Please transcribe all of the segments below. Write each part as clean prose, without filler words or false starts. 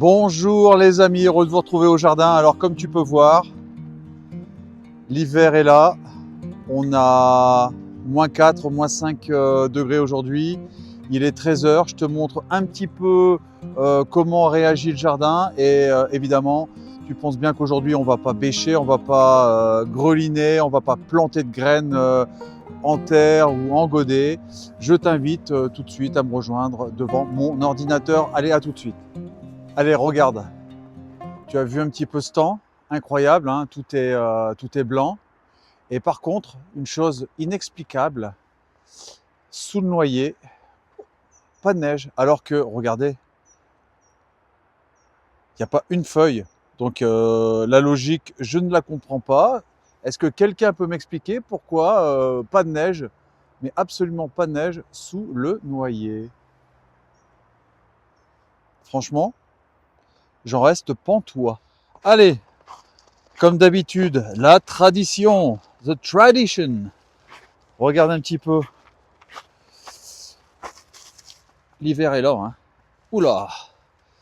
Bonjour les amis, heureux de vous retrouver au jardin. Alors comme tu peux voir, l'hiver est là. On a moins 4, moins 5 degrés aujourd'hui. Il est 13 h. Je te montre un petit peu comment réagit le jardin. Et évidemment, tu penses bien qu'aujourd'hui, on ne va pas bêcher, on ne va pas greliner, on ne va pas planter de graines en terre ou en godet. Je t'invite tout de suite à me rejoindre devant mon ordinateur. Allez, à tout de suite. Allez, regarde. Tu as vu un petit peu ce temps, incroyable, hein, tout est blanc. Et par contre, une chose inexplicable, sous le noyer, pas de neige. Alors que, regardez, il n'y a pas une feuille. Donc la logique, je ne la comprends pas. Est-ce que quelqu'un peut m'expliquer pourquoi pas de neige, mais absolument pas de neige sous le noyer? Franchement, j'en reste pantois. Allez, comme d'habitude, la tradition, the tradition. Regarde un petit peu. L'hiver est là, hein. Oula!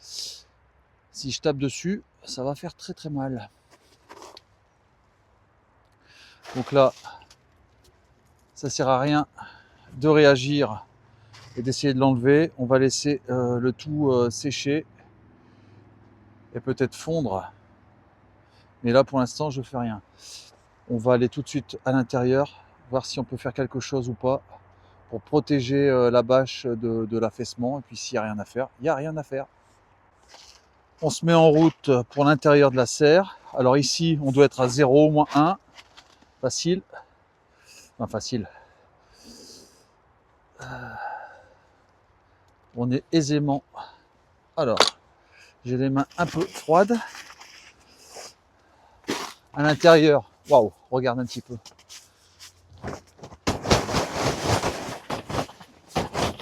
Si je tape dessus, ça va faire très très mal. Donc là, ça sert à rien de réagir et d'essayer de l'enlever. On va laisser le tout sécher et peut-être fondre. Mais là, pour l'instant, je fais rien. On va aller tout de suite à l'intérieur, voir si on peut faire quelque chose ou pas pour protéger la bâche de l'affaissement. Et puis s'il n'y a rien à faire, il n'y a rien à faire. On se met en route pour l'intérieur de la serre. Alors ici, on doit être à 0, moins 1. Facile. Enfin, facile. On est aisément. Alors, j'ai les mains un peu froides. À l'intérieur, waouh, regarde un petit peu.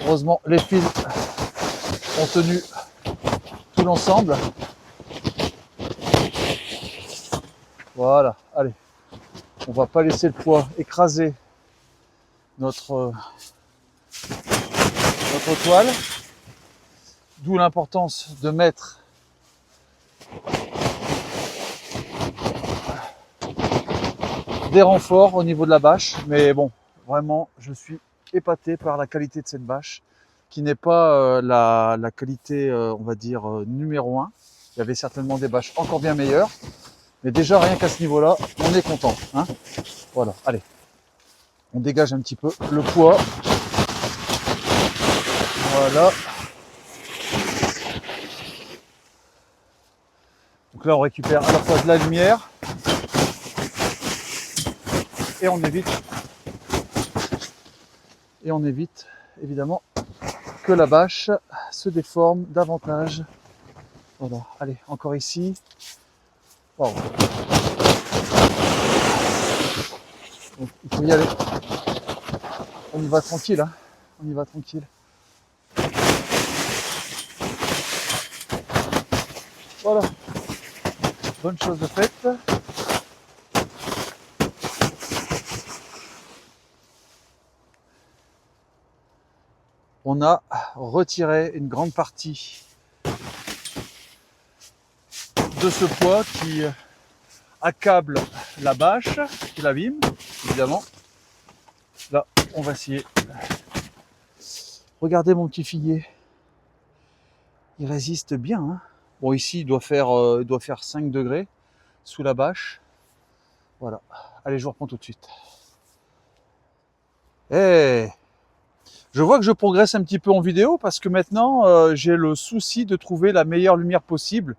Heureusement, les fils ont tenu tout l'ensemble. Voilà, allez. On va pas laisser le poids écraser notre toile. D'où l'importance de mettre des renforts au niveau de la bâche. Mais bon, vraiment, je suis épaté par la qualité de cette bâche, qui n'est pas la qualité, on va dire, numéro 1. Il y avait certainement des bâches encore bien meilleures. Mais déjà, rien qu'à ce niveau-là, on est content, hein. Voilà, allez. On dégage un petit peu le poids. Voilà. Donc là, on récupère à la fois de la lumière et on évite évidemment que la bâche se déforme davantage. Voilà, allez, encore ici. Wow. Donc, il faut y aller. On y va tranquille, hein. On y va tranquille. Voilà. Bonne chose de faite. On a retiré une grande partie de ce poids qui accable la bâche, qui l'abîme, évidemment. Là, on va essayer. Regardez mon petit figuier. Il résiste bien, hein. Bon, ici, il doit faire 5 degrés sous la bâche. Voilà. Allez, je vous reprends tout de suite. Hey, je vois que je progresse un petit peu en vidéo parce que maintenant, j'ai le souci de trouver la meilleure lumière possible.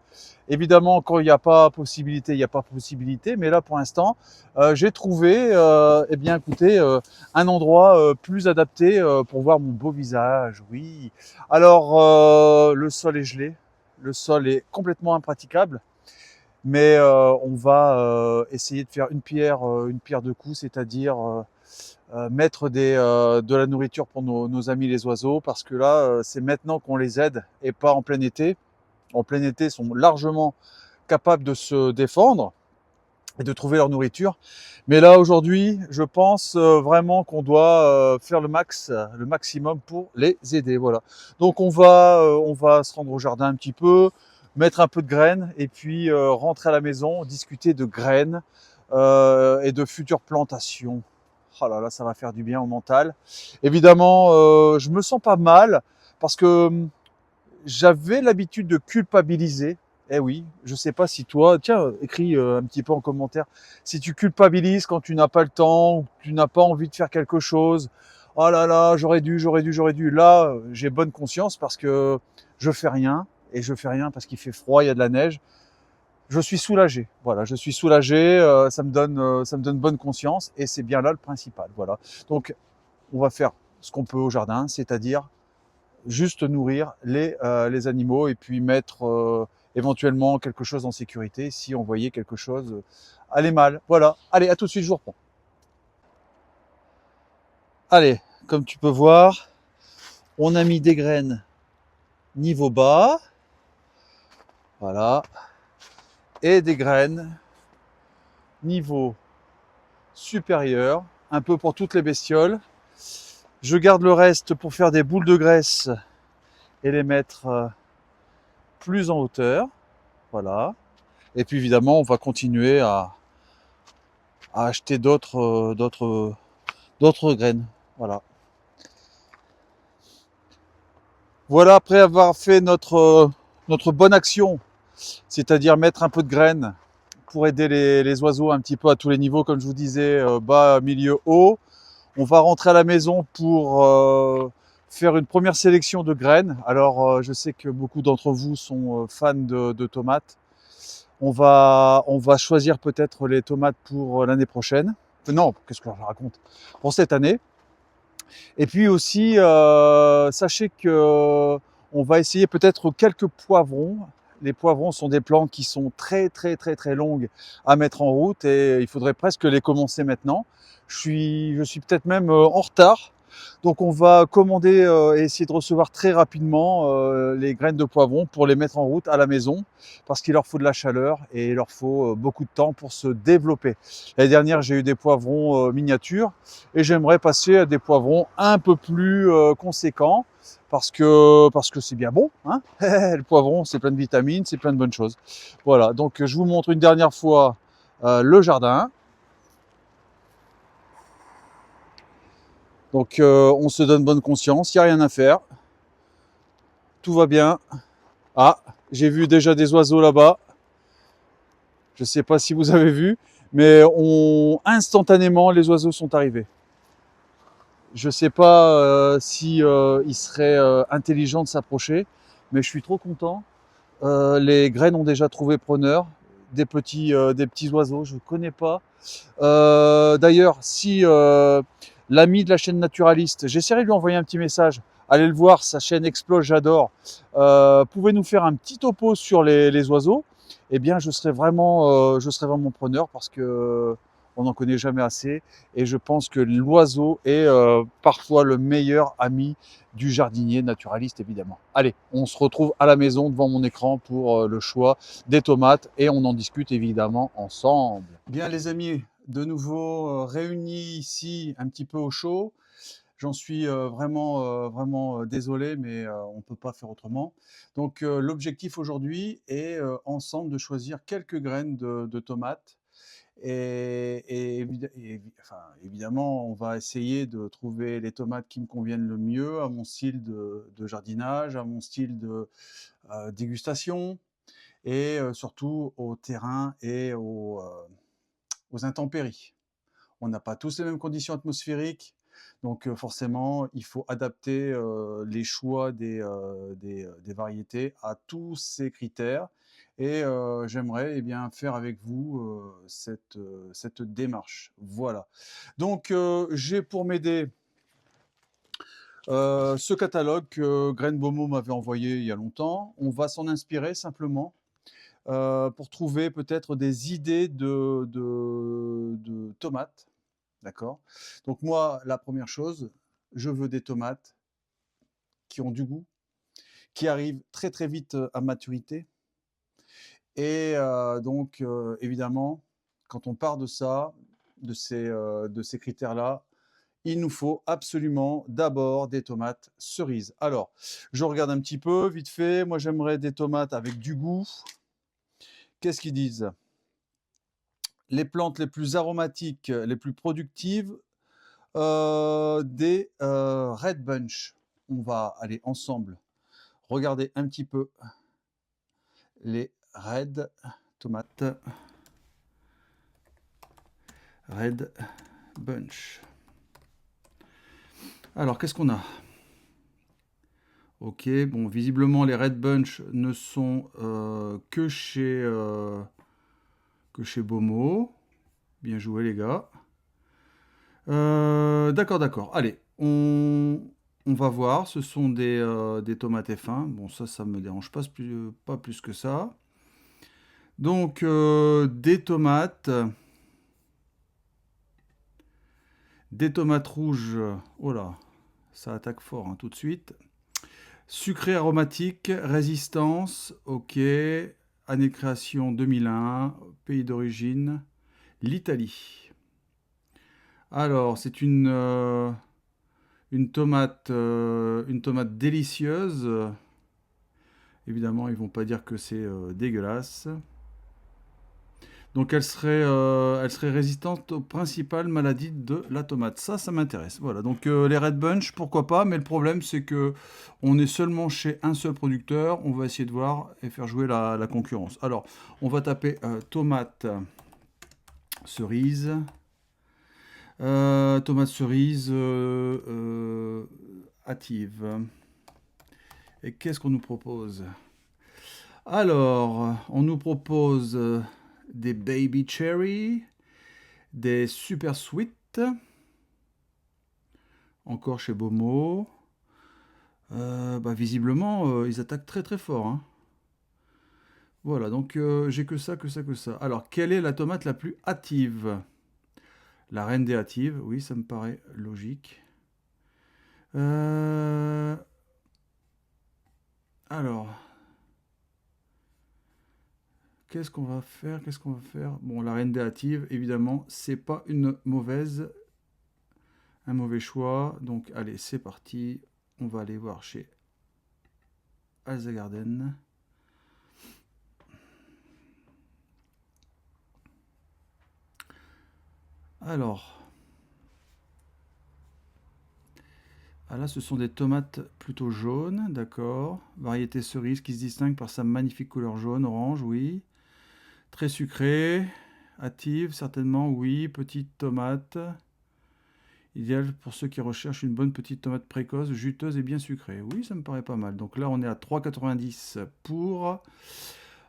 Évidemment, quand il n'y a pas possibilité, il n'y a pas possibilité. Mais là, pour l'instant, j'ai trouvé, eh bien, écoutez, un endroit plus adapté pour voir mon beau visage. Oui. Alors, le sol est gelé. Le sol est complètement impraticable. Mais on va essayer de faire une pierre deux coups, c'est-à-dire mettre de la nourriture pour nos amis les oiseaux, parce que là, c'est maintenant qu'on les aide et pas en plein été. En plein été, ils sont largement capables de se défendre et de trouver leur nourriture. Mais là, aujourd'hui, je pense vraiment qu'on doit faire le maximum pour les aider. Voilà. Donc, on va se rendre au jardin un petit peu. mettre un peu de graines et puis rentrer à la maison, discuter de graines et de futures plantations. Oh là là, ça va faire du bien au mental. Évidemment, je me sens pas mal parce que j'avais l'habitude de culpabiliser. Eh oui, je sais pas si toi, tiens, écris un petit peu en commentaire si tu culpabilises quand tu n'as pas le temps ou que tu n'as pas envie de faire quelque chose. Oh là là, j'aurais dû. Là, j'ai bonne conscience parce que je fais rien et je fais rien parce qu'il fait froid, il y a de la neige. Je suis soulagé. Voilà, je suis soulagé. Ça me donne bonne conscience et c'est bien là le principal. Voilà. Donc, on va faire ce qu'on peut au jardin, c'est-à-dire juste nourrir les animaux et puis mettre éventuellement quelque chose en sécurité si on voyait quelque chose aller mal. Voilà. Allez, à tout de suite, je vous reprends. Allez, comme tu peux voir, on a mis des graines niveau bas, voilà, et des graines niveau supérieur, un peu pour toutes les bestioles. Je garde le reste pour faire des boules de graisse et les mettre plus en hauteur, voilà. Et puis évidemment, on va continuer à acheter d'autres graines. Voilà. Voilà, après avoir fait notre bonne action, c'est-à-dire mettre un peu de graines pour aider les oiseaux un petit peu à tous les niveaux, comme je vous disais, bas, milieu, haut. On va rentrer à la maison pour faire une première sélection de graines. Alors, je sais que beaucoup d'entre vous sont fans de tomates. On va choisir peut-être les tomates pour l'année prochaine. Non, qu'est-ce que je raconte? Pour cette année. Et puis aussi, sachez que on va essayer peut-être quelques poivrons. Les poivrons sont des plantes qui sont très longues à mettre en route et il faudrait presque les commencer maintenant. Je suis peut-être même en retard. Donc on va commander et essayer de recevoir très rapidement les graines de poivrons pour les mettre en route à la maison parce qu'il leur faut de la chaleur et il leur faut beaucoup de temps pour se développer. L'année dernière, j'ai eu des poivrons miniatures et j'aimerais passer à des poivrons un peu plus conséquents parce que c'est bien bon, hein. Le poivron, c'est plein de vitamines, c'est plein de bonnes choses. Voilà, donc je vous montre une dernière fois le jardin. Donc on se donne bonne conscience, il n'y a rien à faire, tout va bien. Ah, j'ai vu déjà des oiseaux là-bas. Je ne sais pas si vous avez vu, mais instantanément les oiseaux sont arrivés. Je ne sais pas si il serait intelligent de s'approcher, mais je suis trop content. Les graines ont déjà trouvé preneur, des petits oiseaux, je ne connais pas. D'ailleurs, si l'ami de la chaîne naturaliste, j'essaierai de lui envoyer un petit message. Allez le voir, sa chaîne explose, j'adore. Pouvez nous faire un petit topo sur les oiseaux. Eh bien, je serais vraiment preneur parce que on n'en connaît jamais assez. Et je pense que l'oiseau est parfois le meilleur ami du jardinier naturaliste, évidemment. Allez, on se retrouve à la maison devant mon écran pour le choix des tomates et on en discute évidemment ensemble. Bien les amis, de nouveau réunis ici un petit peu au chaud. J'en suis vraiment désolé, mais on ne peut pas faire autrement. Donc l'objectif aujourd'hui est ensemble de choisir quelques graines de tomates. Enfin, évidemment, on va essayer de trouver les tomates qui me conviennent le mieux à mon style de jardinage, à mon style de dégustation et surtout au terrain et aux intempéries. On n'a pas tous les mêmes conditions atmosphériques, donc forcément, il faut adapter les choix des variétés à tous ces critères. Et j'aimerais eh bien, faire avec vous cette démarche. Voilà. Donc, j'ai pour m'aider ce catalogue que Graine Bomo m'avait envoyé il y a longtemps. On va s'en inspirer simplement pour trouver peut-être des idées de tomates. D'accord. Donc moi, la première chose, je veux des tomates qui ont du goût, qui arrivent très vite à maturité. Et donc, évidemment, quand on part de ça, de ces critères-là, il nous faut absolument d'abord des tomates cerises. Alors, je regarde un petit peu, vite fait. Moi, j'aimerais des tomates avec du goût. Qu'est-ce qu'ils disent? Les plantes les plus aromatiques, les plus productives, des Red Bunch. On va aller ensemble regarder un petit peu les Red tomates. Red Bunch. Alors, qu'est-ce qu'on a? Ok, bon, visiblement, les Red Bunch ne sont que chez Bomo. Bien joué, les gars. D'accord, d'accord. Allez, on va voir. Ce sont des tomates F1. Bon, ça me dérange pas plus que ça. Donc, des tomates rouges. Oh là, ça attaque fort hein, tout de suite. Sucré aromatique, résistance, ok. Année de création 2001, pays d'origine, l'Italie. Alors, c'est une tomate délicieuse. Évidemment, ils vont pas dire que c'est dégueulasse. Donc, elle serait résistante aux principales maladies de la tomate. Ça m'intéresse. Voilà. Donc, les Red Bunch, pourquoi pas. Mais le problème, c'est que on est seulement chez un seul producteur. On va essayer de voir et faire jouer la concurrence. Alors, on va taper tomate cerise. Tomate cerise hâtive. Et qu'est-ce qu'on nous propose? Alors, on nous propose des baby cherry, des super sweet, encore chez Bomo. Visiblement, ils attaquent très très fort. Hein. Voilà, donc j'ai que ça. Alors, quelle est la tomate la plus hâtive? La reine des hâtives, oui, ça me paraît logique. Alors, qu'est-ce qu'on va faire? Bon, la reine des hâtives, évidemment, c'est pas un mauvais choix. Donc, allez, c'est parti. On va aller voir chez Alza Garden. Alors, là, ce sont des tomates plutôt jaunes, d'accord. Variété cerise qui se distingue par sa magnifique couleur jaune, orange, oui. Très sucrée, hâtive, certainement, oui. Petite tomate. Idéal pour ceux qui recherchent une bonne petite tomate précoce, juteuse et bien sucrée. Oui, ça me paraît pas mal. Donc là, on est à 3,90 pour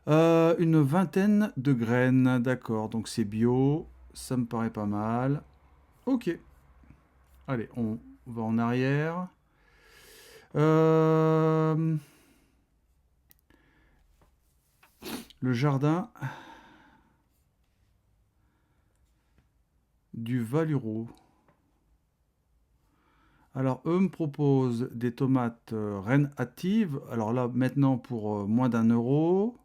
une vingtaine de graines. D'accord, donc c'est bio. Ça me paraît pas mal. Ok. Allez, on va en arrière. Le jardin du Valuro. Alors, eux me proposent des tomates reines hâtives. Alors là, maintenant, pour moins d'1 euro.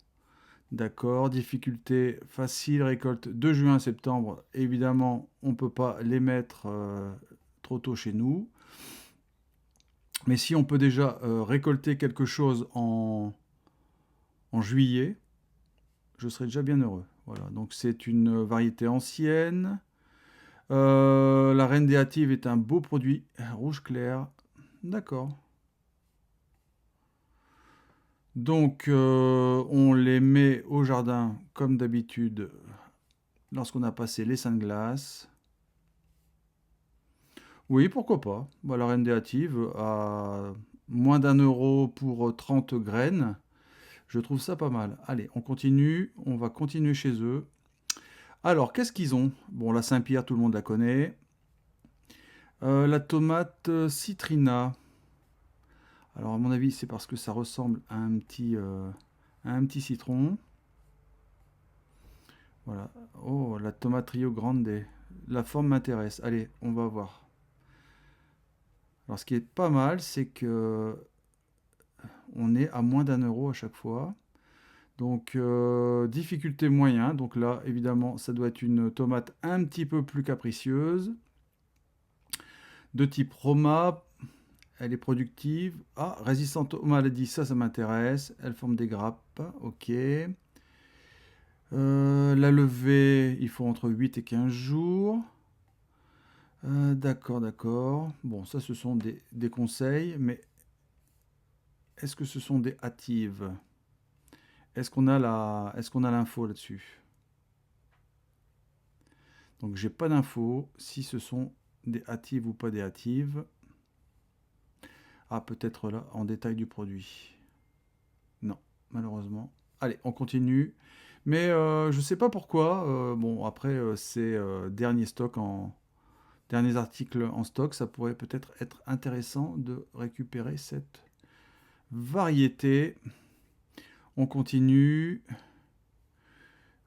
D'accord. Difficulté facile, récolte de juin à septembre. Évidemment, on ne peut pas les mettre trop tôt chez nous. Mais si on peut déjà récolter quelque chose en juillet, je serai déjà bien heureux. Voilà. Donc, c'est une variété ancienne. La reine des hâtives est un beau produit, rouge clair. D'accord. Donc, on les met au jardin comme d'habitude lorsqu'on a passé les seins de glace. Oui, pourquoi pas. Bah, la reine des hâtives à moins d'1 euro pour 30 graines. Je trouve ça pas mal. Allez, on continue. On va continuer chez eux. Alors, qu'est-ce qu'ils ont? Bon, la Saint-Pierre, tout le monde la connaît. La tomate citrina. Alors, à mon avis, c'est parce que ça ressemble à un petit citron. Voilà. Oh, la tomate Rio Grande. La forme m'intéresse. Allez, on va voir. Alors, ce qui est pas mal, c'est que on est à moins d'1 euro à chaque fois. Donc, difficulté moyen. Donc là, évidemment, ça doit être une tomate un petit peu plus capricieuse. De type Roma. Elle est productive. Ah, résistante aux maladies, ça m'intéresse. Elle forme des grappes. Ok. La levée, il faut entre 8 et 15 jours. D'accord, d'accord. Bon, ça, ce sont des conseils, mais est-ce que ce sont des hâtives? Est-ce qu'on a l'info là-dessus? Donc, j'ai pas d'info si ce sont des hâtives ou pas des hâtives. Ah, peut-être là, en détail du produit. Non, malheureusement. Allez, on continue. Mais je sais pas pourquoi. Bon, après, c'est derniers articles en stock. Ça pourrait peut-être être intéressant de récupérer cette variété. On continue.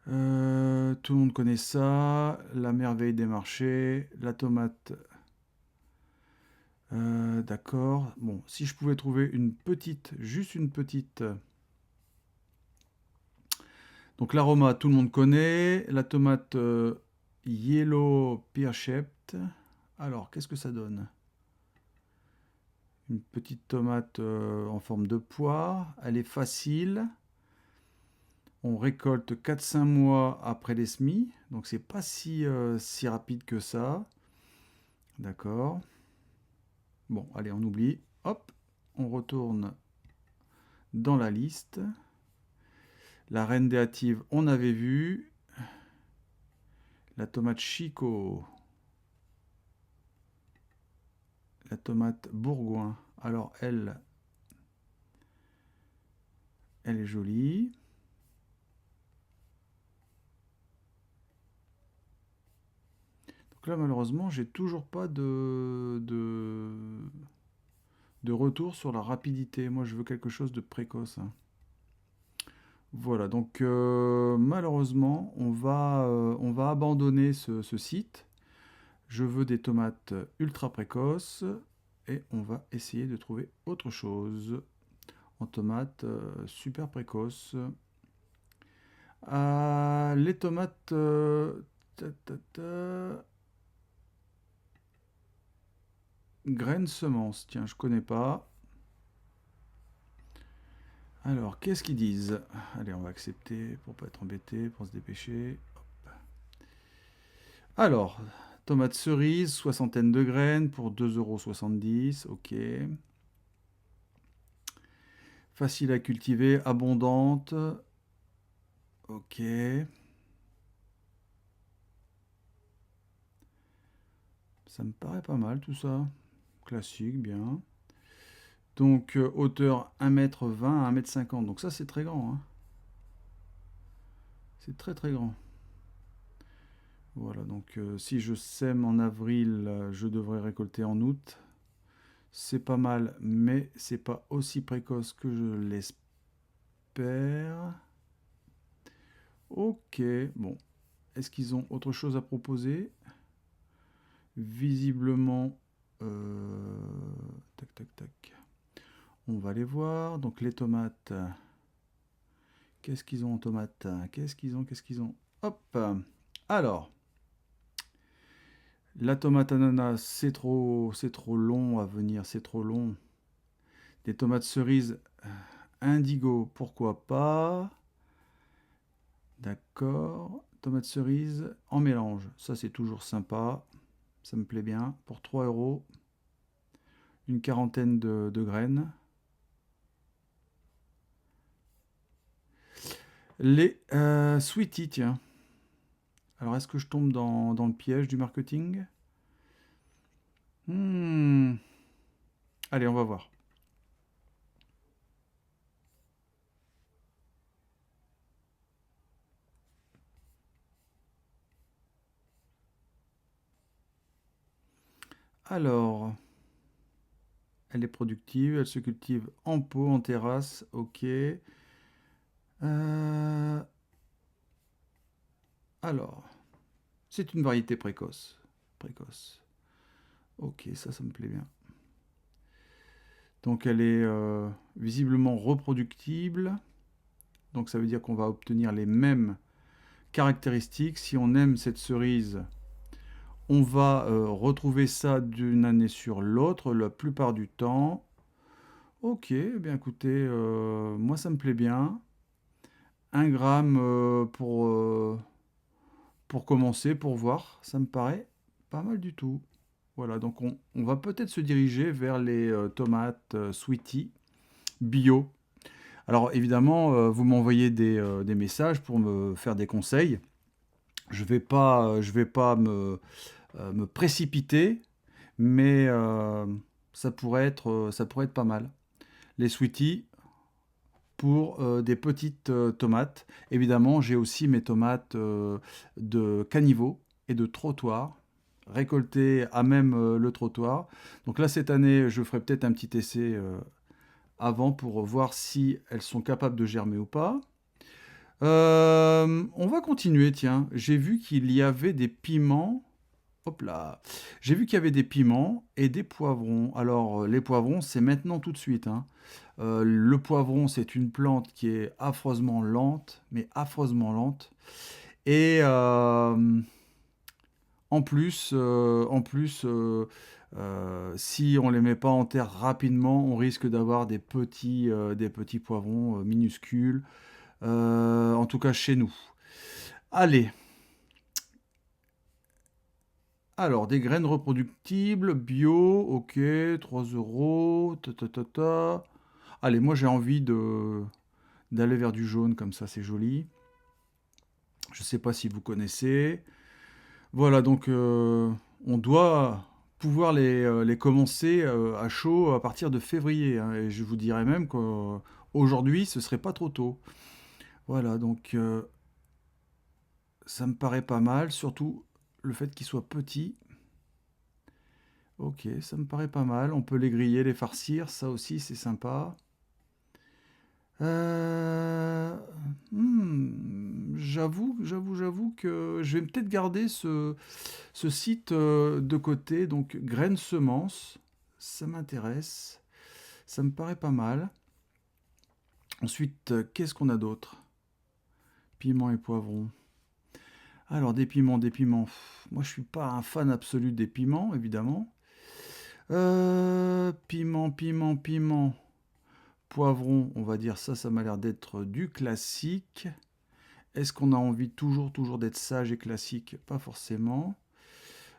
Tout le monde connaît ça. La merveille des marchés. La tomate. D'accord. Bon, si je pouvais trouver juste une petite. Donc l'aroma, tout le monde connaît. La tomate Yellow Pearshaped. Alors, qu'est-ce que ça donne? Une petite tomate en forme de poire. Elle est facile. On récolte 4-5 mois après les semis. Donc c'est pas si rapide que ça. D'accord. Bon, allez, on oublie. Hop, on retourne dans la liste. La reine des hâtives, on avait vu. La tomate Chico. La tomate Bourgoin. Alors elle est jolie. Donc là, malheureusement, j'ai toujours pas de retour sur la rapidité. Moi, je veux quelque chose de précoce, hein. Voilà, donc malheureusement, on va abandonner ce site. Je veux des tomates ultra précoces et on va essayer de trouver autre chose en tomates super précoces. Les tomates graines semences, tiens, je connais pas. Alors, qu'est-ce qu'ils disent? Allez, on va accepter pour pas être embêté, pour se dépêcher. Hop. Alors, tomate cerise, soixantaine de graines pour 2,70 €. Ok. Facile à cultiver, abondante. Ok. Ça me paraît pas mal tout ça. Classique, bien. Donc, hauteur 1,20 m à 1,50 m. Donc ça, c'est très grand, hein. C'est très très grand. Voilà, donc si je sème en avril, je devrais récolter en août. C'est pas mal, mais c'est pas aussi précoce que je l'espère. Ok, bon. Est-ce qu'ils ont autre chose à proposer? Visiblement, tac, tac, tac. On va les voir. Donc les tomates. Qu'est-ce qu'ils ont en tomates? Qu'est-ce qu'ils ont? Hop. Alors, la tomate ananas, c'est trop long à venir, c'est trop long. Des tomates cerises indigo, pourquoi pas? D'accord. Tomates cerises en mélange, ça c'est toujours sympa. Ça me plaît bien. Pour 3 €, une quarantaine de graines. Les sweeties, tiens. Alors, est-ce que je tombe dans le piège du marketing? Allez, on va voir. Alors, elle est productive, elle se cultive en pot, en terrasse, ok. Alors, c'est une variété précoce. Précoce. Ok, ça me plaît bien. Donc elle est visiblement reproductible. Donc ça veut dire qu'on va obtenir les mêmes caractéristiques. Si on aime cette cerise, On va retrouver ça d'une année sur l'autre, la plupart du temps. Ok, eh bien écoutez, moi ça me plaît bien. 1 gramme pour commencer, pour voir, ça me paraît pas mal du tout. Voilà, donc on va peut-être se diriger vers les tomates Sweetie bio. Alors évidemment, vous m'envoyez des messages pour me faire des conseils. Je vais pas me précipiter, mais ça pourrait être pas mal. Les Sweetie pour des petites tomates. Évidemment, j'ai aussi mes tomates de caniveau et de trottoir, récoltées à même le trottoir. Donc là, cette année, je ferai peut-être un petit essai avant pour voir si elles sont capables de germer ou pas. On va continuer, tiens. J'ai vu qu'il y avait des piments. Hop là. J'ai vu qu'il y avait des piments et des poivrons. Alors, les poivrons, c'est maintenant tout de suite, hein. Le poivron, c'est une plante qui est affreusement lente, mais affreusement lente. Et si on les met pas en terre rapidement, on risque d'avoir des petits poivrons minuscules. En tout cas chez nous. Allez, alors des graines reproductibles, bio, ok, 3 euros. Ta, ta, ta, ta. Allez, moi j'ai envie d'aller vers du jaune, comme ça c'est joli. Je ne sais pas si vous connaissez. Voilà, donc on doit pouvoir les commencer à chaud à partir de février, hein, et je vous dirais même qu'aujourd'hui, ce serait pas trop tôt. Voilà, donc ça me paraît pas mal, surtout le fait qu'ils soient petits. Ok, ça me paraît pas mal. On peut les griller, les farcir, ça aussi c'est sympa. Euh, j'avoue que je vais peut-être garder ce site de côté. Donc, graines semences, ça m'intéresse. Ça me paraît pas mal. Ensuite, qu'est-ce qu'on a d'autre? Piments et poivrons. Alors, des piments, des piments. Moi, je suis pas un fan absolu des piments, évidemment. Piment, piment, piment. Poivron, on va dire ça, ça m'a l'air d'être du classique. Est-ce qu'on a envie toujours d'être sage et classique? Pas forcément.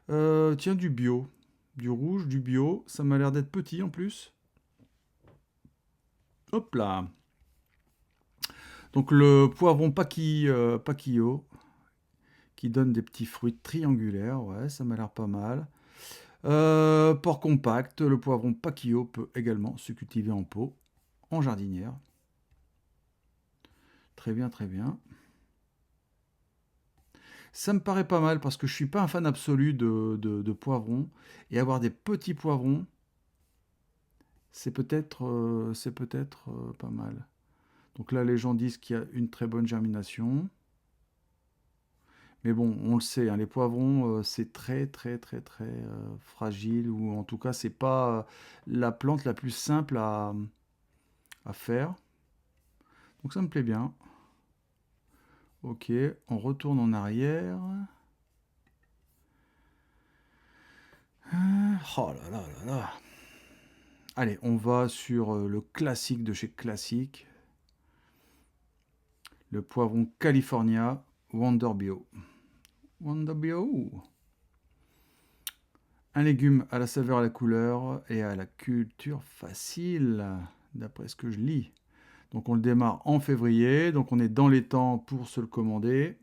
Tiens, du bio. Du rouge, du bio. Ça m'a l'air d'être petit en plus. Hop là. Donc le poivron Paquillo, qui donne des petits fruits triangulaires. Ouais, ça m'a l'air pas mal. Porc compact, le poivron Paquillo peut également se cultiver en pot, en jardinière. Très bien, très bien. Ça me paraît pas mal parce que je suis pas un fan absolu de poivrons. Et avoir des petits poivrons, c'est peut-être pas mal. Donc là, les gens disent qu'il y a une très bonne germination. Mais bon, on le sait, hein, les poivrons, c'est très, très, très, très fragile. Ou en tout cas, c'est pas la plante la plus simple à faire. Donc ça me plaît bien. Ok, on retourne en arrière. Oh là là là là. Allez, on va sur le classique de chez Classique. Le poivron California Wonder Bio. Wonder Bio. Un légume à la saveur, à la couleur et à la culture facile, d'après ce que je lis. Donc on le démarre en février, donc on est dans les temps pour se le commander.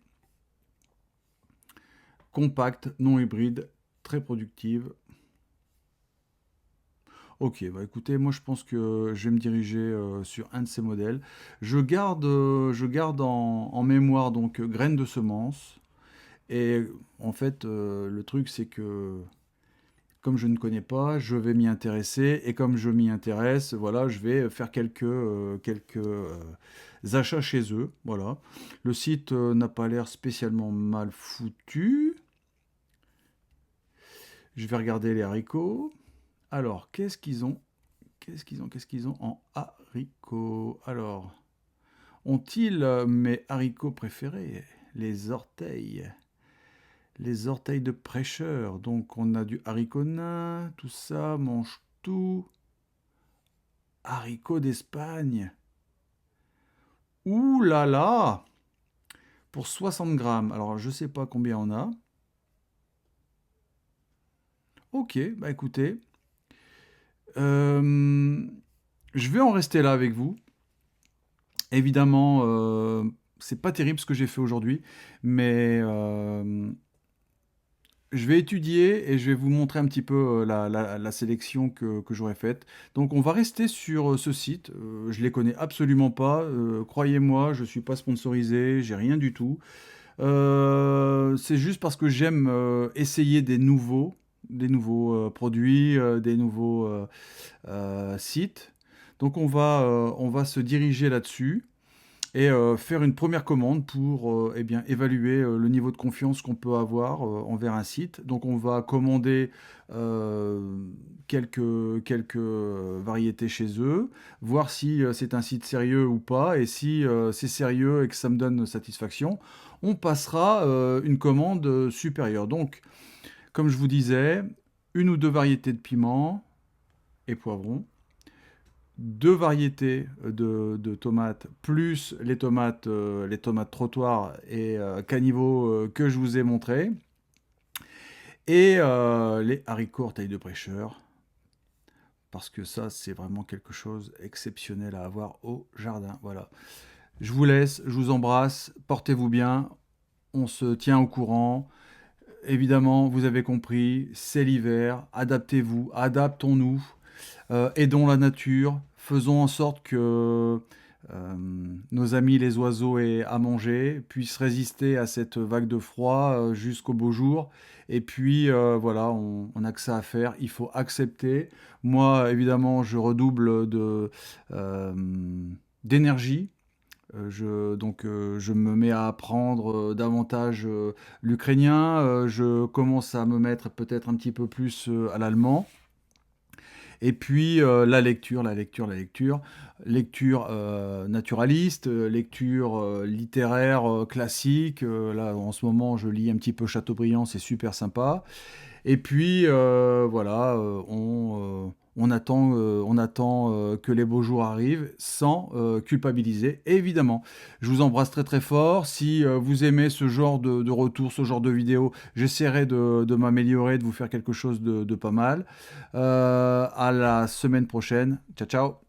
Compact, non hybride, très productive. Ok, bah écoutez, moi je pense que je vais me diriger sur un de ces modèles. Je garde en mémoire donc graines de semences. Et en fait, le truc c'est que comme je ne connais pas, je vais m'y intéresser. Et comme je m'y intéresse, voilà, je vais faire quelques achats chez eux. Voilà. Le site n'a pas l'air spécialement mal foutu. Je vais regarder les haricots. Alors, qu'est-ce qu'ils ont? Qu'est-ce qu'ils ont en haricots? Alors, ont-ils mes haricots préférés? Les orteils. Les orteils de prêcheur. Donc on a du haricot nain, tout ça, mange tout. Haricots d'Espagne. Ouh là là! Pour 60 grammes. Alors je sais pas combien on a. Ok, bah écoutez. Je vais en rester là avec vous. Évidemment, c'est pas terrible ce que j'ai fait aujourd'hui, mais je vais étudier et je vais vous montrer un petit peu la sélection que j'aurais faite. Donc on va rester sur ce site. Je les connais absolument pas. Croyez-moi, je suis pas sponsorisé, j'ai rien du tout. C'est juste parce que j'aime essayer des nouveaux produits, des nouveaux sites. Donc on va se diriger là-dessus et faire une première commande pour eh bien, évaluer le niveau de confiance qu'on peut avoir envers un site. Donc on va commander quelques variétés chez eux, voir si c'est un site sérieux ou pas, et si c'est sérieux et que ça me donne satisfaction, on passera une commande supérieure. Donc, comme je vous disais, une ou deux variétés de piments et poivrons, deux variétés de tomates, plus les tomates trottoir et caniveau que je vous ai montré, et les haricots taille de prêcheur, parce que ça, c'est vraiment quelque chose exceptionnel à avoir au jardin. Voilà. Je vous laisse, je vous embrasse, portez-vous bien, on se tient au courant. Évidemment, vous avez compris, c'est l'hiver, adaptez-vous, adaptons-nous. Aidons la nature, faisons en sorte que nos amis les oiseaux aient à manger, puissent résister à cette vague de froid jusqu'au beau jour. Et puis voilà, on a que ça à faire, il faut accepter. Moi, évidemment, je redouble euh, d'énergie. Je me mets à apprendre davantage l'ukrainien. Je commence à me mettre peut-être un petit peu plus à l'allemand. Et puis la lecture, la lecture, la lecture, lecture naturaliste, lecture littéraire classique. Là, en ce moment, je lis un petit peu Chateaubriand, c'est super sympa. Et puis voilà, on attend que les beaux jours arrivent sans culpabiliser, évidemment. Je vous embrasse très très fort. Si vous aimez ce genre de retour, ce genre de vidéo, j'essaierai de m'améliorer, de vous faire quelque chose de pas mal. À la semaine prochaine. Ciao ciao.